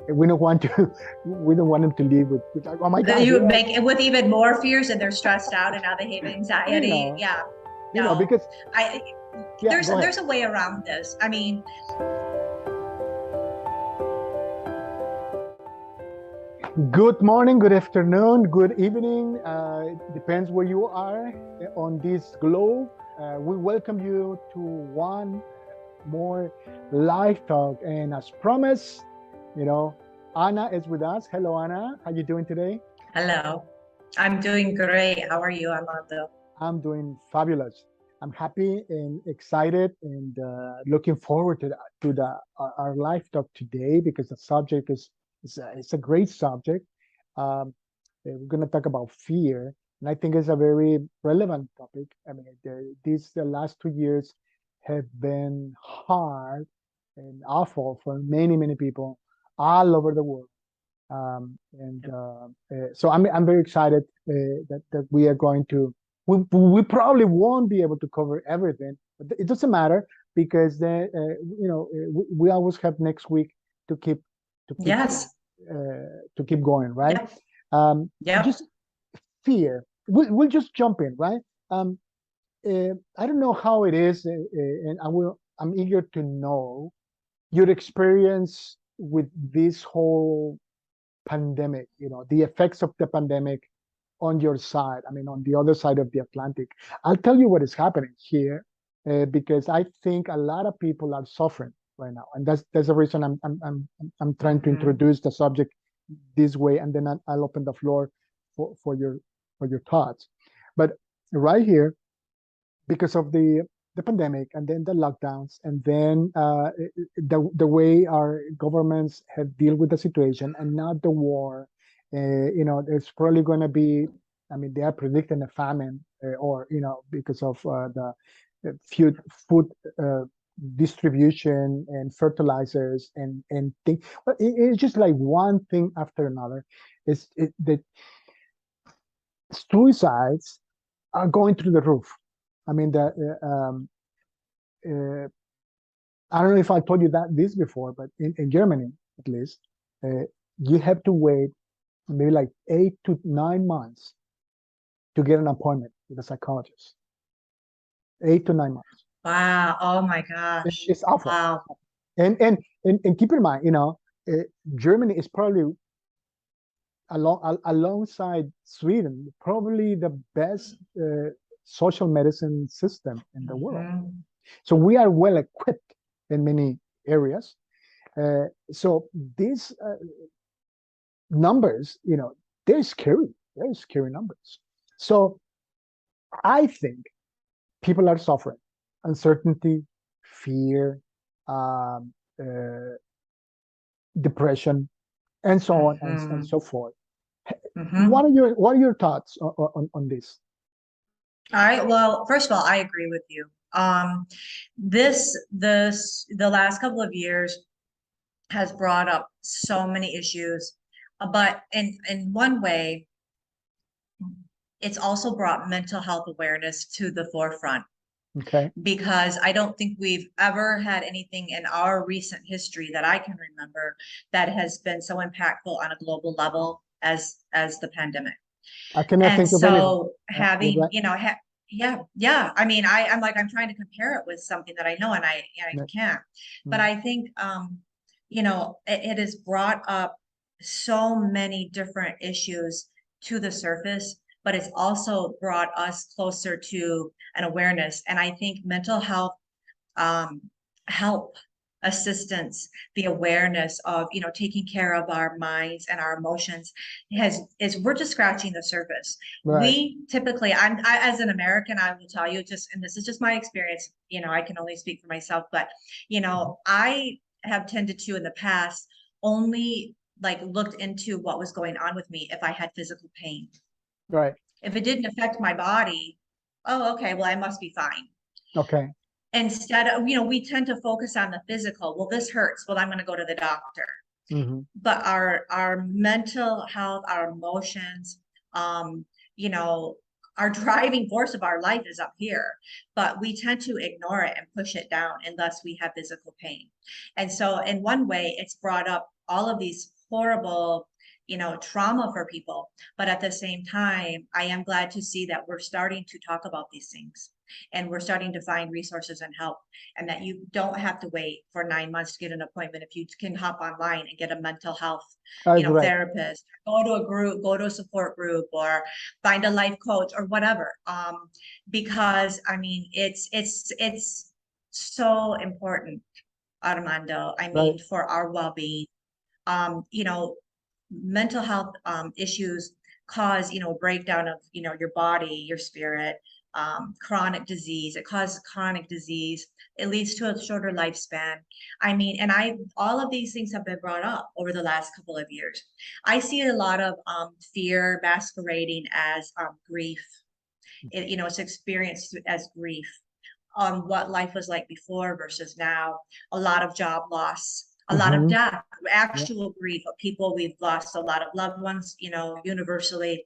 We don't want to we don't want them to live with like, oh my That gosh, you yeah, make it with even more fears and they're stressed out and now they have you anxiety. know, Yeah, no, because I yeah, go ahead. there's a way around this. I mean, Good morning, good afternoon, good evening. It depends where you are on this globe. We welcome you to one more live talk. And as promised, you know, Anna is with us. Hello, Anna. How you doing today? hello. I'm doing great. How are you, Armando? I'm doing fabulous. I'm happy and excited and looking forward to the our live talk today because the subject is it's a great subject. Um, we're going to talk about fear, and I think it's a very relevant topic. I mean, these the last 2 years have been hard and awful for many people all over the world. So I'm very excited that we are going to we probably won't be able to cover everything, but it doesn't matter because we always have next week to keep to keep Yes. to keep going, right? Yep. Um, Yep. just fear. We'll just jump in, right? Um, I don't know how it is, and I'm eager to know your experience with this whole pandemic, the effects of the pandemic on your side, I mean, on the other side of the Atlantic. I'll tell you what is happening here because I think a lot of people are suffering right now. And that's the reason I'm trying to Mhm. introduce the subject this way, and then I'll open the floor for your thoughts. But right here, because of the pandemic and then the lockdowns and then the way our governments have dealt with the situation and now the war, there's probably going to be, I mean, they are predicting a famine or because of the food uh, distribution and fertilizers and things. But it's just like one thing after another. That suicides are going through the roof. I mean, uh, I don't know if I told you that this before, but in Germany, at least, uh, you have to wait maybe like 8 to 9 months to get an appointment with a psychologist. 8 to 9 months. Wow. Oh my gosh. It's awful. Wow. And keep in mind, uh, Germany is probably alongside Sweden, probably the best social medicine system in the world. Mhm. So we are well equipped in many areas. So these numbers, they're scary. They're scary numbers. So I think people are suffering uncertainty, fear, um, uh, depression, and so on and Mhm. so forth. Mhm. What are your thoughts on this? All right. Well, first of all, I agree with you. The last couple of years has brought up so many issues, but in one way, it's also brought mental health awareness to the forefront Okay. because I don't think we've ever had anything in our recent history that I can remember that has been so impactful on a global level as the pandemic. I cannot And think of anything. so You're having, right. yeah. I mean, I'm trying to compare it with something that I know and I Yeah. can't. But Mm. I think it has brought up so many different issues to the surface, but it's also brought us closer to an awareness. And I think mental health um, help, assistance, the awareness of taking care of our minds and our emotions we're just scratching the surface. Right. We typically, as an American, I will tell you just, and this is just my experience. I can only speak for myself, but Mhm. I have tended to in the past only like looked into what was going on with me if I had physical pain. Right. If it didn't affect my body, oh, okay, well, I must be fine. Okay. Instead of, we tend to focus on the physical. Well, this hurts. Well, I'm going to go to the doctor. Hmm. But our mental health, our emotions, um, you know, our driving force of our life is up here, but we tend to ignore it and push it down unless we have physical pain. And so in one way, it's brought up all of these horrible, trauma for people. But at the same time, I am glad to see that we're starting to talk about these things, and we're starting to find resources and help, and that you don't have to wait for 9 months to get an appointment. If you can hop online and get a mental health, That's right. therapist, go to a group, go to a support group, or find a life coach or whatever. Because I mean, it's so important, Armando. I Right. mean, for our well-being. Mental health issues cause, breakdown of, your body, your spirit, chronic disease. It causes chronic disease. It leads to a shorter lifespan. I mean, and all of these things have been brought up over the last couple of years. I see a lot of fear masquerading as grief. It's experienced as grief on what life was like before versus now. A lot of job loss, a lot of Mm-hmm. death, Yeah. actual grief of people. We've lost a lot of loved ones, universally.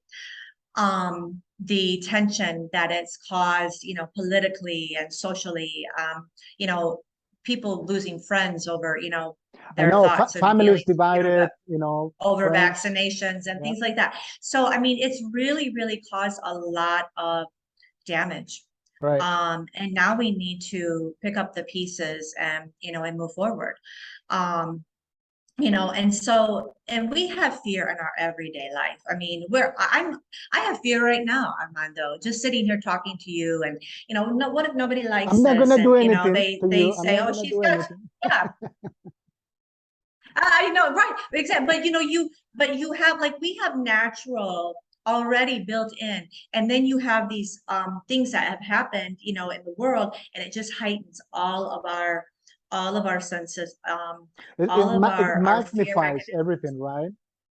The tension that it's caused, politically and socially, people losing friends over, I their know thoughts and families feelings, divided, over friends. vaccinations and Yeah. things like that. So, I mean, it's really, really caused a lot of damage. Right. And now we need to pick up the pieces and, and move forward. And we have fear in our everyday life. I mean, I have fear right now, Armando, just sitting here talking to you, and, no, what if nobody likes I'm not this? gonna And, do anything to they you. I'm say, not oh, gonna she's do got, anything. yeah, I know, right. Exactly. But you have, like, we have natural already built in, and then you have these things that have happened, in the world, and it just heightens all of our senses, all of It our fear magnifies mechanisms. everything, right?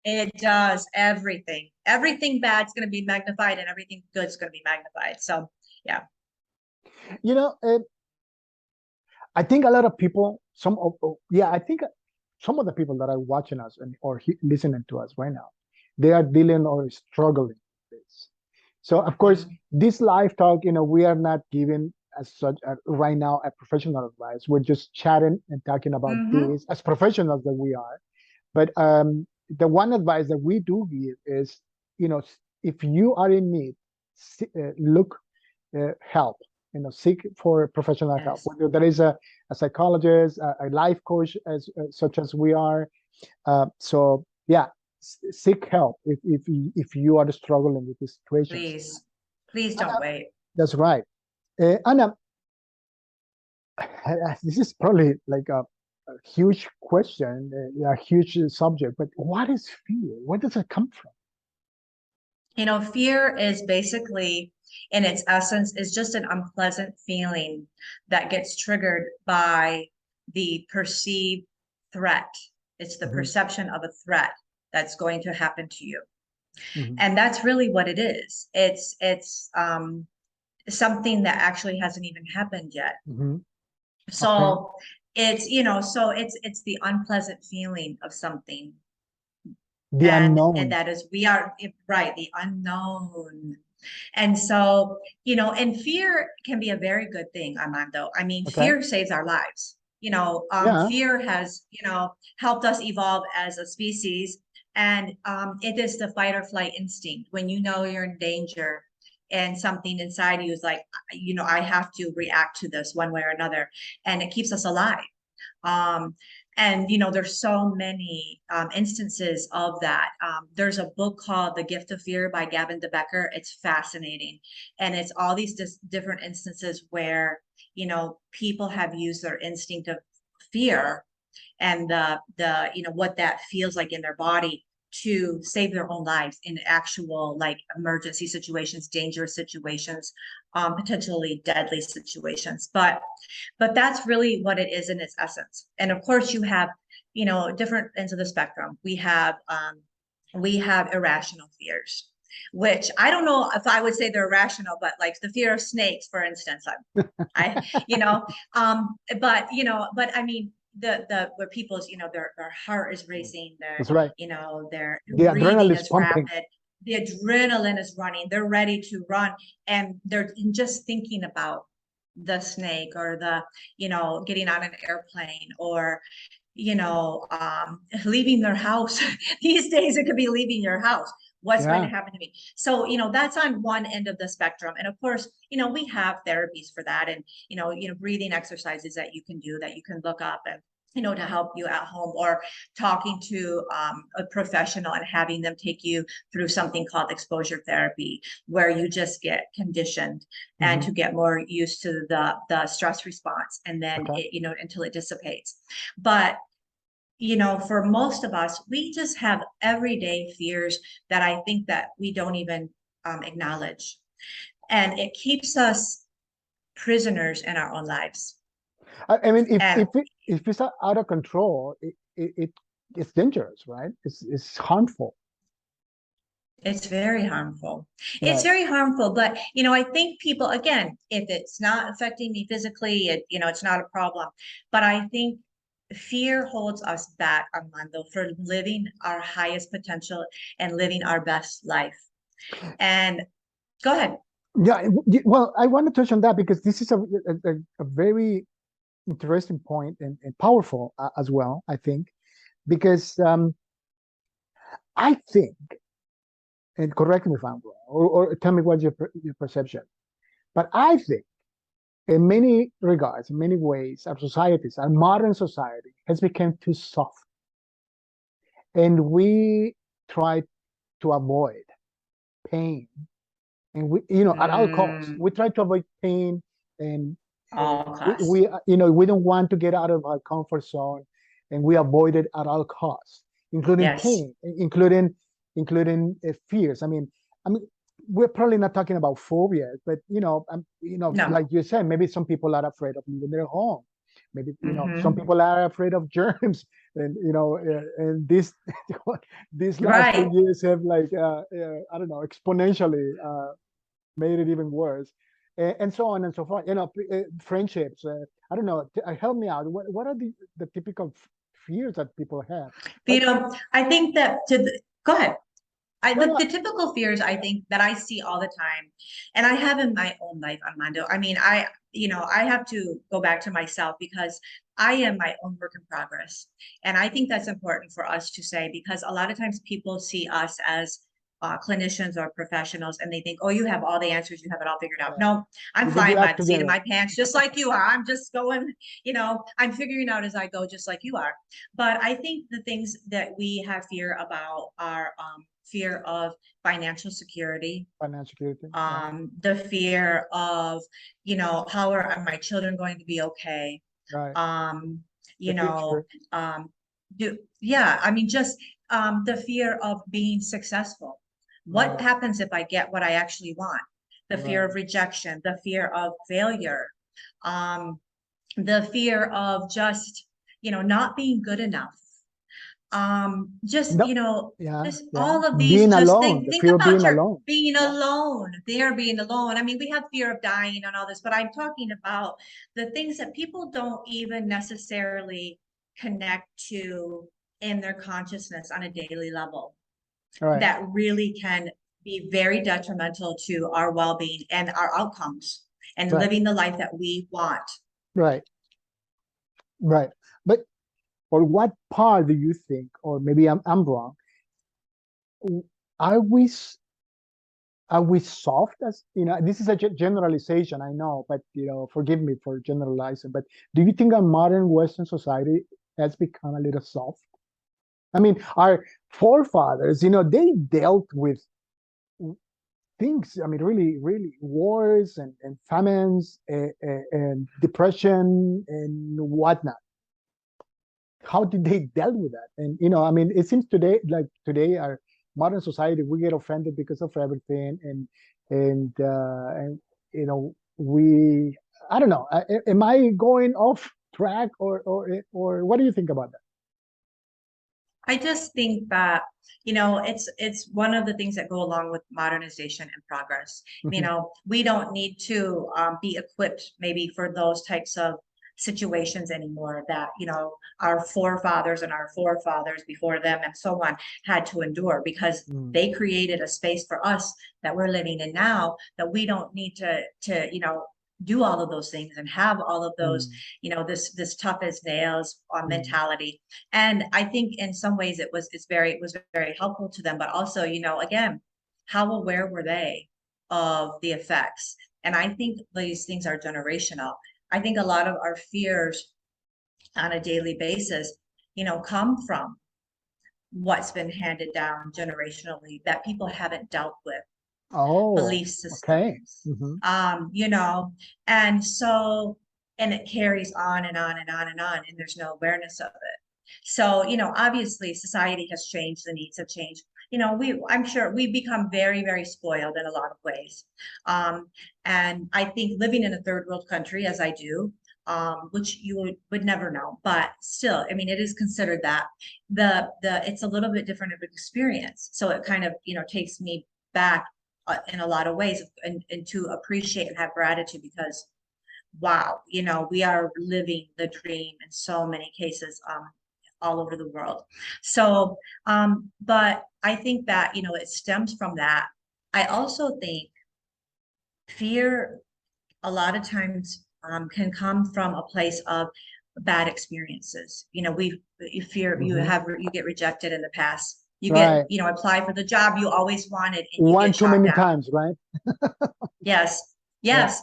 It does everything. Everything bad's going to be magnified, and everything good's going to be magnified. So, yeah. You know, I think a lot of people, I think some of the people that are watching us or listening to us right now, they are dealing or struggling with this. So, of course, this live talk, we are not giving as such right now a professional advice. We're just chatting and talking about this as professionals that we are. But the one advice that we do give is, if you are in need, look help. Seek for professional help. Yes. Whether there is a psychologist, a life coach, as such as we are. So yeah, seek help if you are struggling with these situations. Please don't wait. That's right. Anna, this is probably like a huge question, a huge subject. But what is fear? Where does it come from? Fear is basically, in its essence, is just an unpleasant feeling that gets triggered by the perceived threat. It's the perception of a threat that's going to happen to you. And that's really what it is. It's something that actually hasn't even happened yet. So it's the unpleasant feeling of something. The and unknown. that is, we are right, the unknown. And so, and fear can be a very good thing, Armando. I mean, fear saves our lives. Fear has, helped us evolve as a species. And it is the fight or flight instinct. When you know you're in danger and something inside you is like, I have to react to this one way or another. And it keeps us alive. And there's so many instances of that. There's a book called The Gift of Fear by Gavin de Becker. It's fascinating, and it's all these different instances where people have used their instinct of fear and the what that feels like in their body to save their own lives in actual, like, emergency situations, dangerous situations, potentially deadly situations. But that's really what it is in its essence. And of course, you have different ends of the spectrum. We have irrational fears, which I don't know if I would say they're irrational, but like the fear of snakes, for instance. But I mean, where people's, their heart is racing, That's right. Their The breathing adrenaline is is pumping. rapid, the adrenaline is running, they're ready to run, and they're just thinking about the snake or the, getting on an airplane, or leaving their house. These days, it could be leaving your house. What's going to Yeah. happen to me? So, that's on one end of the spectrum. And of course, we have therapies for that, and, breathing exercises that you can do, that you can look up, and, to help you at home, or talking to a professional and having them take you through something called exposure therapy, where you just get conditioned and Hmm. to get more used to the stress response, and then Okay. until it dissipates. But for most of us, we just have everyday fears that I think that we don't even acknowledge. And it keeps us prisoners in our own lives. I mean, And if it's out of control, it's dangerous, right? It's harmful. it's very harmful. It's Right. very harmful, but I think people, again, if it's not affecting me physically, it's not a problem. But I think fear holds us back, Armando, for living our highest potential and living our best life. And go ahead. Yeah. Well, I want to touch on that because this is a very interesting point and powerful as well, I think, because I think, and correct me if I'm wrong, or tell me what's your perception, but I think in many regards, in many ways, our societies, our modern society has become too soft. And we try to avoid pain. And at all costs, Mm, we try to avoid pain, and all costs. we don't want to get out of our comfort zone, and we avoid it at all costs, including Yes. pain, including fears. I mean, we're probably not talking about phobias, but No. like you said, maybe some people are afraid of leaving their home. Maybe some Hmm. people are afraid of germs, and and this these last few Right. years have, like, I don't know, exponentially made it even worse, and so on and so forth. Friendships. I don't know. Help me out. What are the typical fears that people have? Like, I think that go ahead. no, The no. typical fears I think that I see all the time, and I have in my own life, Armando. I mean, I have to go back to myself, because I am my own work in progress. And I think that's important for us to say, because a lot of times people see us as clinicians or professionals, and they think, oh, you have all the answers, you have it all figured out. Yeah, No, I'm you get your flying by act the seat of together. my pants, just like you are. I'm just going, I'm figuring out as I go, just like you are. But I think the things that we have fear about are fear of financial security, Financial security. Yeah, the fear of, how are my children going to be okay? right. Um, The you know, future. um, yeah, I mean, just the fear of being successful. What Right, happens if I get what I actually want? The fear right. of rejection, the fear of failure, um, the fear of just, not being good enough. Just, No, yeah, just yeah. all of these Being just alone, things. the Think fear of about being your alone. being Yeah, alone. They're being alone. I mean, we have fear of dying and all this, but I'm talking about the things that people don't even necessarily connect to in their consciousness on a daily level, all right, that really can be very detrimental to our well-being and our outcomes and right, living the life that we want. right, right. But for what part do you think, or maybe I'm wrong, are we are we soft? As this is a generalization, I know, but forgive me for generalizing, but do you think our modern Western society has become a little soft? I mean, our forefathers, they dealt with things, I mean, really, really, wars and famines, and depression and whatnot. How did they deal with that? And I mean, it seems today our modern society, we get offended because of everything, and we, I don't know, am I going off track, or what do you think about that? I just think that, it's one of the things that go along with modernization and progress. Mhm. We don't need to be equipped maybe for those types of situations anymore that, our forefathers and our forefathers before them and so on had to endure, because Mm. they created a space for us that we're living in now, that we don't need to, do all of those things and have all of those, Mm, this tough as nails mm. mentality. And I think in some ways it was very helpful to them, but also, again, how aware were they of the effects? And I think these things are generational. I think a lot of our fears on a daily basis, come from what's been handed down generationally that people haven't dealt with, Oh, belief okay. systems, Hmm. and so, and it carries on and on and on and on, and there's no awareness of it. So, obviously society has changed, the needs have changed. I'm sure we've become very, very spoiled in a lot of ways. And I think living in a third world country, as I do, which you would never know, but still, I mean, it is considered that it's a little bit different of an experience. So it kind of, takes me back in a lot of ways, and to appreciate and have gratitude, because wow, we are living the dream in so many cases, all over the world. So, but I think that, it stems from that. I also think fear a lot of times, can come from a place of bad experiences. You fear, Hmm. you get rejected in the past. You get, Right. apply for the job you always wanted and you One get too shot many down. times, right? Yes, Yeah. yes.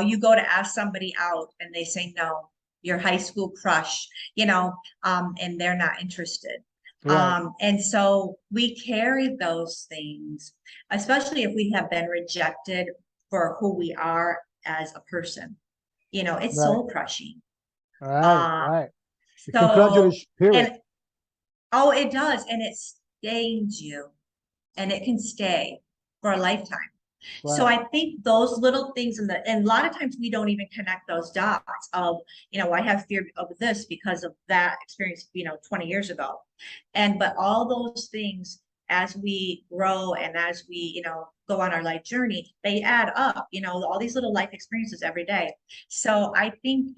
You go to ask somebody out and they say no, your high school crush, and they're not interested. Right. And so we carry those things, especially if we have been rejected for who we are as a person. It's Right. soul crushing. Right. Um, Right. It can crush your so, spirit. and oh, it does, and it stains you, and it can stay for a lifetime. So Right. I think those little things and a lot of times we don't even connect those dots of, I have fear of this because of that experience, 20 years ago. But all those things, as we grow and as we, go on our life journey, they add up, all these little life experiences every day. So I think,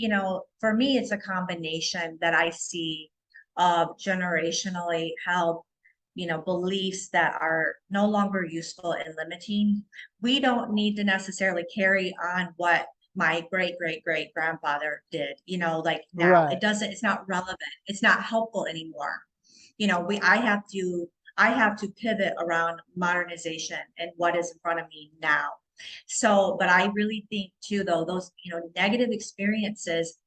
for me, it's a combination that I see of generationally held, beliefs that are no longer useful and limiting. We don't need to necessarily carry on what my great great great grandfather did, like now. Right. It's not relevant. It's not helpful anymore. I have to pivot around modernization and what is in front of me now. So, but I really think too, though, those, negative experiences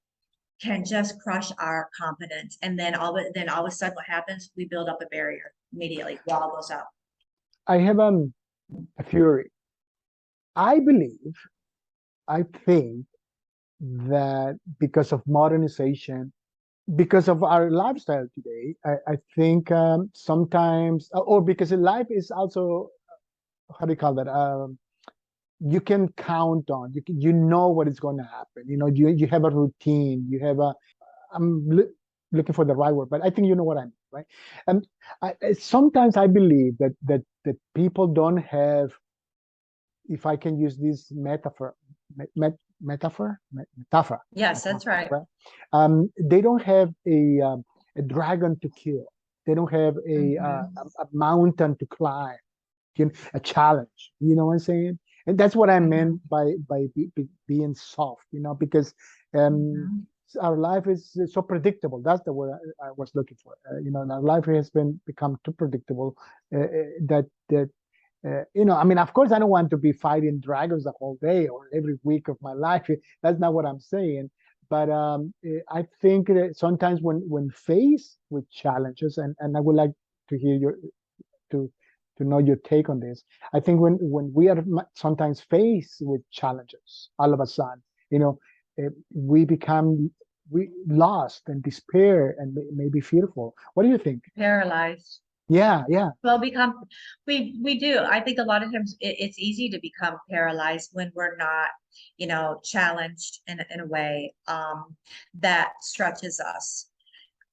can just crush our confidence. And then all of a sudden what happens? We build up a barrier immediately. Wall goes up. I have a theory. I believe, I think that because of modernization, because of our lifestyle today, I think sometimes, or because life is also, how do you call that? You can count on, you know what is going to happen. You have a routine. You have a, I'm looking for the right word, but I think you know what I mean, right? And sometimes I believe that people don't have, if I can use this metaphor, metaphor, Yes, that's right. right? They don't have a dragon to kill. They don't have Mhm. a mountain to climb, a challenge. You know what I'm saying? And that's what I meant Mhm. by being soft. Because um, Mhm. our life is so predictable. That's the word I was looking for. Our life has become too predictable, that I mean, of course, I don't want to be fighting dragons the whole day or every week of my life. That's not what I'm saying. But I think that sometimes when faced with challenges, and I would like to hear to to know your take on this. I think when we are sometimes faced with challenges, all of a sudden, we become we lost and despair and maybe fearful. What do you think? Paralyzed. Yeah, yeah. Well, we do. I think a lot of times it's easy to become paralyzed when we're not, challenged in a way, that stretches us.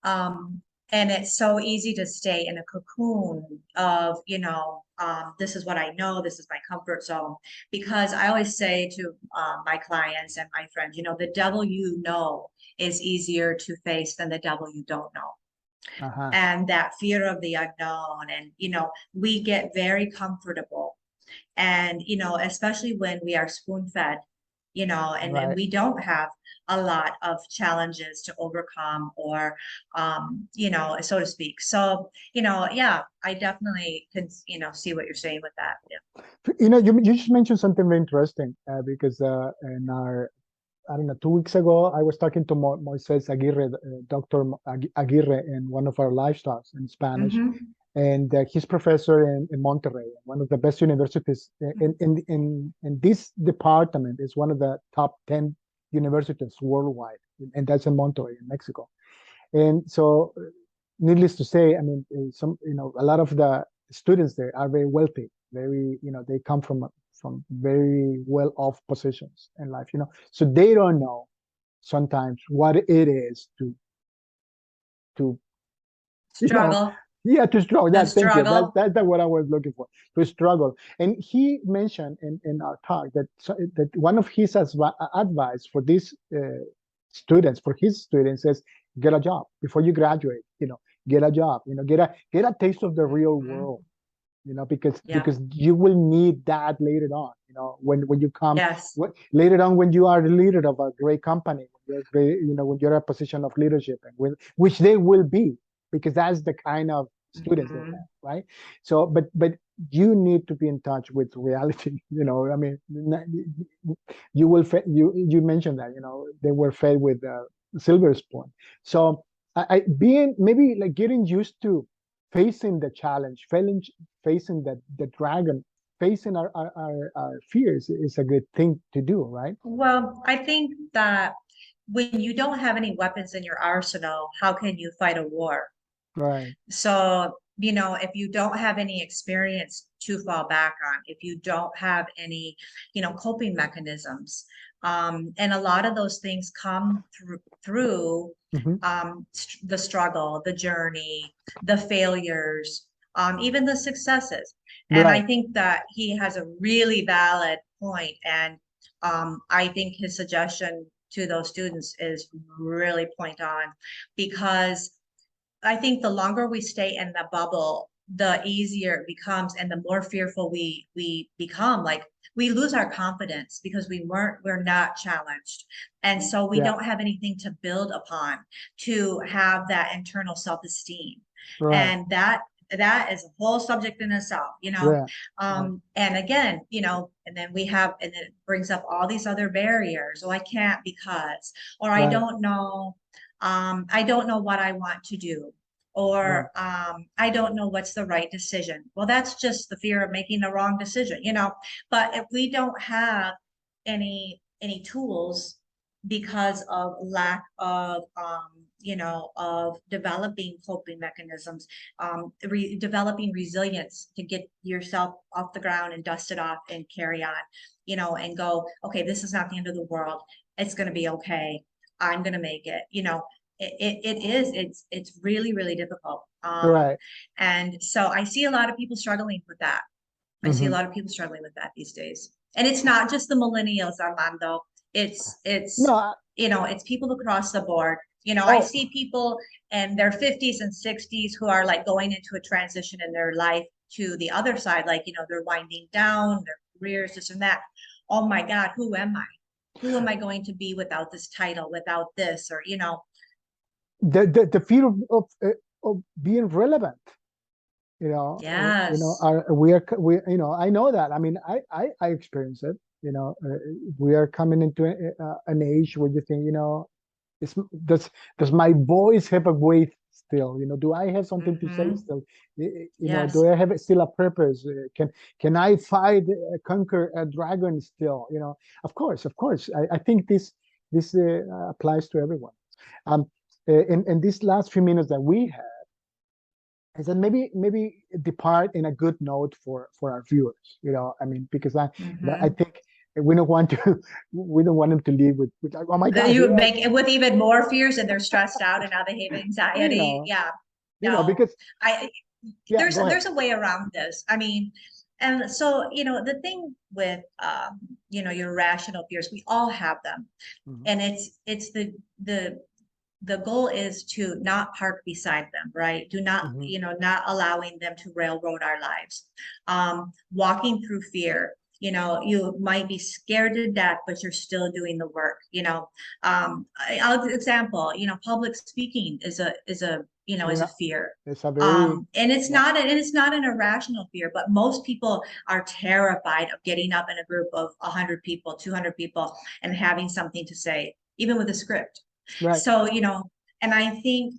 Um, and it's so easy to stay in a cocoon of, this is what I know, this is my comfort zone. Because I always say to my clients and my friends, the devil you know is easier to face than the devil you don't know. Uh-huh. And that fear of the unknown. And, we get very comfortable. And, especially when we are spoon fed and Right. we don't have a lot of challenges to overcome or, so to speak. So, yeah, I definitely can, see what you're saying with that. Yeah. You just mentioned something very interesting because in our, I don't know, 2 weeks ago, I was talking to Moises Aguirre, Dr. Aguirre, in one of our live talks in Spanish. Mm-hmm. And he's professor in Monterrey, one of the best universities in this department. Is one of the top 10 universities worldwide, and that's in Monterrey, in Mexico. And so, needless to say, I mean, a lot of the students there are very wealthy, very, they come from very well off positions in life, so they don't know sometimes what it is to you know Struggle, yeah, to struggle. the Yeah, thank you. That's struggle. that's what I was looking for, to struggle. And he mentioned in our talk that one of his advice for these students, for his students, is get a job before you graduate. Get a job. Get a taste of the real Mhm. world. Because Yeah. you will need that later on. When you come, Yes. later on, when you are the leader of a great company, when you're in a position of leadership, and which they will be, because that's the kind of students they Mhm. have, right? So, but you need to be in touch with reality. I mean, you mentioned that they were fed with a silver spoon. So, I being maybe like getting used to facing the challenge, facing the dragon, facing our fears is a good thing to do, right? Well, I think that when you don't have any weapons in your arsenal, how can you fight a war? Right. So, if you don't have any experience to fall back on, if you don't have any, coping mechanisms, and a lot of those things come through Hmm. the struggle, the journey, the failures, even the successes. And I Right. think that he has a really valid point, and I think his suggestion to those students is really point on, because I think the longer we stay in the bubble, the easier it becomes and the more fearful we become. Like, we lose our confidence because we're not challenged. And so we Yeah. don't have anything to build upon to have that internal self-esteem. Right. And that is a whole subject in itself. Yeah. Right. And again, and then it brings up all these other barriers. Oh, I can't because, or Right. I don't know what I want to do, Right. or I don't know what's the right decision. Well, that's just the fear of making the wrong decision. But if we don't have any tools because of lack of of developing coping mechanisms, developing resilience to get yourself off the ground and dust it off and carry on, and go, okay, this is not the end of the world. It's going to be okay. I'm going to make it. It's really, really difficult. Right. And so I see a lot of people struggling with that. I see a Hmm. lot of people struggling with that these days. And it's not just the millennials, Armando. No. It's people across the board. I Oh. see people in their 50s and 60s who are like going into a transition in their life to the other side, like, they're winding down their careers, this and that. Oh my God, who am I? Who am I going to be without this title, without this, or The fear of being relevant. yes. I know that. I mean, I experience it. We are coming into an age where you think, is does my voice have a weight still? Do I have something to say Hmm. still? Yes. Do I have still a purpose? Can I fight, conquer a dragon still? Of course. I think this applies to everyone. Um, in these last few minutes that we have, is that maybe depart in a good note for our viewers. I mean, because I Hmm. think we don't want to we don't want them to leave with like, oh my gosh, You yeah, make it with even more fears, and they're stressed out and now they have you anxiety. know, Yeah. No, because I yeah, go ahead. there's a way around this. I mean, and so, the thing with your rational fears, we all have them. Mhm. And it's the goal is to not park beside them, right? Do not, Mhm. not allowing them to railroad our lives. Walking through fear. You might be scared to death, but you're still doing the work. I'll example, public speaking is a is a Yeah, fear. it's a very, And it's yeah. not it's not an irrational fear, but most people are terrified of getting up in a group of 100 people, 200 people, and having something to say, even with a script. Right. So, and I think,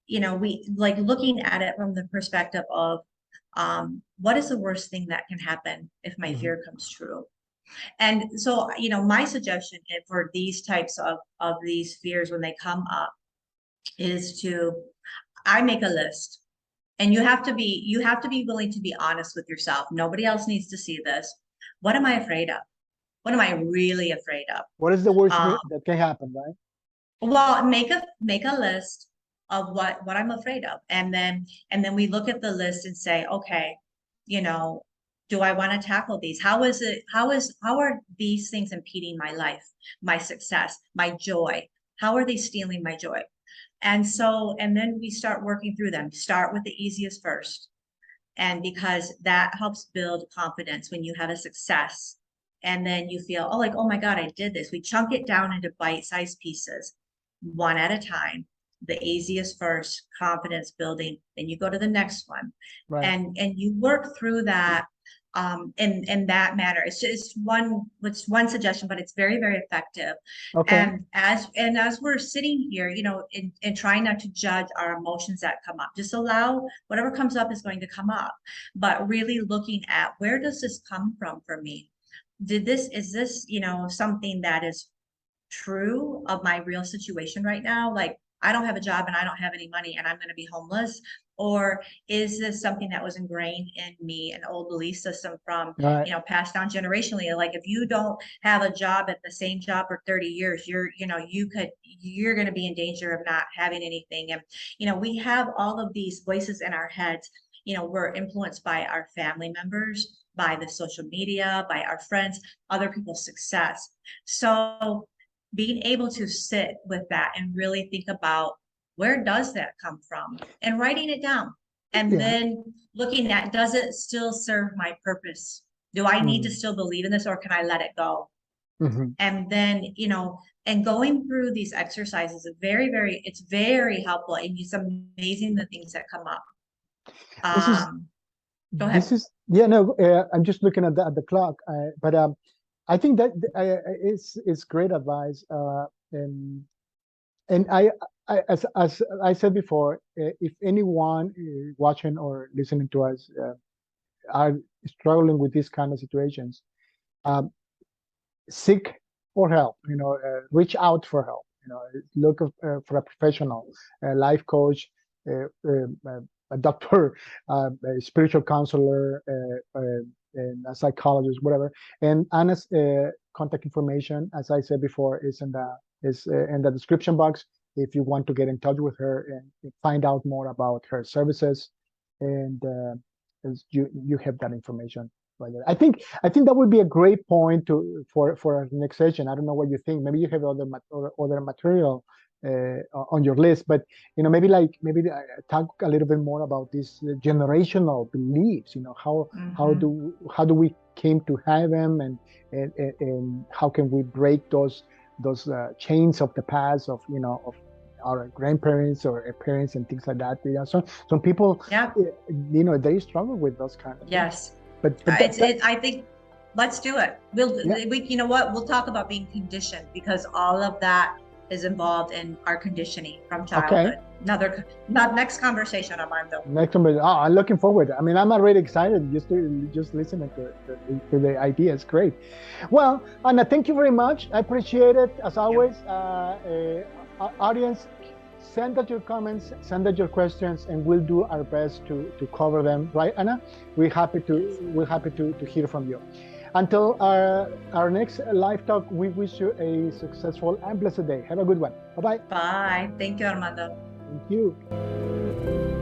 we like looking at it from the perspective of, what is the worst thing that can happen if my Mhm. fear comes true? And so, my suggestion for these types of these fears when they come up is I make a list. And you have to be willing to be honest with yourself. Nobody else needs to see this. What am I afraid of? What am I really afraid of? What is the worst Um, that can happen, right? well, make a list of what I'm afraid of. And then we look at the list and say, okay, you know, do I want to tackle these? How are these things impeding my life, my success, my joy? How are they stealing my joy? And then we start working through them. Start with the easiest first. And because that helps build confidence when you have a success. And then you feel, oh, like, oh my God, I did this. We chunk it down into bite-sized pieces, one at a time. The easiest first, confidence building, then you go to the next one. Right. And you work through that in that manner. It's one suggestion, but it's very, very effective. Okay. And as we're sitting here, and trying not to judge our emotions that come up, just allow whatever comes up is going to come up, but really looking at, where does this come from for me? Is this, something that is true of my real situation right now? Like, I don't have a job and I don't have any money and I'm going to be homeless. Or is this something that was ingrained in me, an old belief system from, Right. passed down generationally? Like, if you don't have a job at the same job for 30 years, you're going to be in danger of not having anything. And, we have all of these voices in our heads. We're influenced by our family members, by the social media, by our friends, other people's success. So being able to sit with that and really think about, where does that come from, and writing it down, and Yeah. then looking at, does it still serve my purpose? Do I need to Mhm. still believe in this, or can I let it go? Mhm. And then, and going through these exercises is it's very helpful, and it's amazing the things that come up. This is Go ahead. yeah, no, I'm just looking at the clock, but I think that it's great advice, and as I said before, if anyone watching or listening to us are struggling with these kind of situations, um, seek for help. Reach out for help. Look for a professional, a life coach, a doctor, a spiritual counselor, and a psychologist, whatever. And Anna's contact information, as I said before, is in the description box. If you want to get in touch with her and find out more about her services, and you have that information right there. I think that would be a great point for our next session. I don't know what you think. Maybe you have other material on your list, but maybe talk a little bit more about these generational beliefs. How do we came to have them, and how can we break those chains of the past of our grandparents or parents and things like that. So some people, Yeah. they struggle with those kind of things. Yes. But I think, let's do it. Yeah. You know what? We'll talk about being conditioned, because all of that is involved in our conditioning from childhood. Okay. Next conversation, Armando. Next one, I'm looking forward. I mean, I'm already excited just listening to the idea. It's great. Well, Anna, thank you very much. I appreciate it as always. Audience, send us your comments, send us your questions, and we'll do our best to cover them. Right, Anna? We're happy to hear from you. Until our next live talk, we wish you a successful and blessed day. Have a good one. Bye-bye. Bye. Thank you, Armando. Thank you.